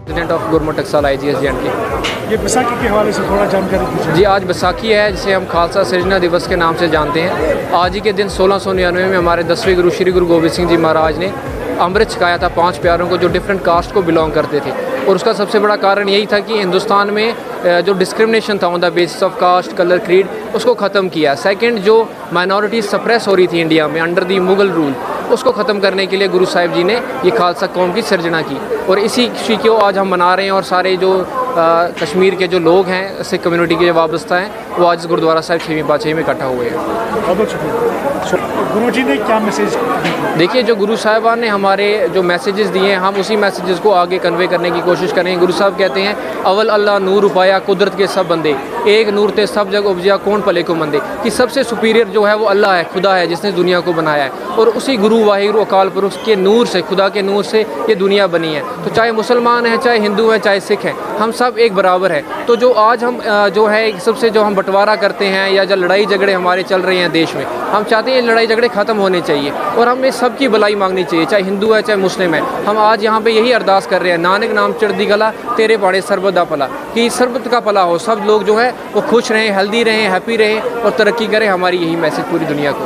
President of government टकसाल IGS JNK। ये बैसाखी के हवाले से थोड़ा जानकारी दीजिए। जी, आज बैसाखी है जिसे हम खालसा सृजना दिवस के नाम से जानते हैं। आज ही के दिन 1699 में हमारे 10वें गुरु श्री गुरु गोबिंद सिंह जी महाराज ने अमृत छकाया था 5 प्यारों को जो डिफरेंट कास्ट को बिलोंग करते थे। और उसका सबसे बड़ा कारण यही था कि हिंदुस्तान में जो डिस्क्रिमिनेशन था on the basis of caste, colour, creed, उसको ख़त्म किया। सेकंड, जो माइनॉरिटीज़ सप्रेस हो रही थी इंडिया में अंडर दी मुग़ल रूल, उसको ख़त्म करने के लिए गुरु साहिब जी ने ये खालसा कौम की सिर्जना की। और इसी खुशी को आज हम मना रहे हैं। और सारे जो कश्मीर के जो लोग हैं, सिख कम्युनिटी के जो वाबस्ता हैं, वो आज गुरुद्वारा साहिब 6वीं पातशाही में इकट्ठा हुए हैं। बहुत शुक्रिया। गुरु जी ने क्या मैसेज? देखिए, जो गुरु साहिबान ने हमारे जो मैसेजेस दिए हैं, हम उसी मैसेजेस को आगे कन्वे करने की कोशिश करें। गुरु साहब कहते हैं, अवल अल्लाह नूर उपाया कुदरत के सब बंदे, एक नूर ते सब जग उपजिया कौन भले को मंदे। कि सबसे सुपीरियर जो है वो अल्लाह है, खुदा है, जिसने दुनिया को बनाया है। और उसी गुरु वाहिगुरु अकाल पुरुष के नूर से, खुदा के नूर से ये दुनिया बनी है। तो चाहे मुसलमान हैं, चाहे हिंदू हैं, चाहे सिख हैं, हम सब एक बराबर हैं। तो जो आज हम जो है सबसे जो हम बंटवारा करते हैं या जो लड़ाई झगड़े हमारे चल रहे हैं देश में, हम चाहते हैं लड़ाई झगड़े ख़त्म होने चाहिए और हमें सबकी भलाई मांगनी चाहिए, चाहे हिंदू है चाहे मुस्लिम है। हम आज यहाँ पे यही अरदास कर रहे हैं, नानक नाम चढ़दी गला तेरे पाड़े सर्वदा भला, कि सर्वत का भला हो, सब लोग जो है वो खुश रहें, हेल्दी रहें, हैप्पी रहें और तरक्की करें। हमारी यही मैसेज पूरी दुनिया को।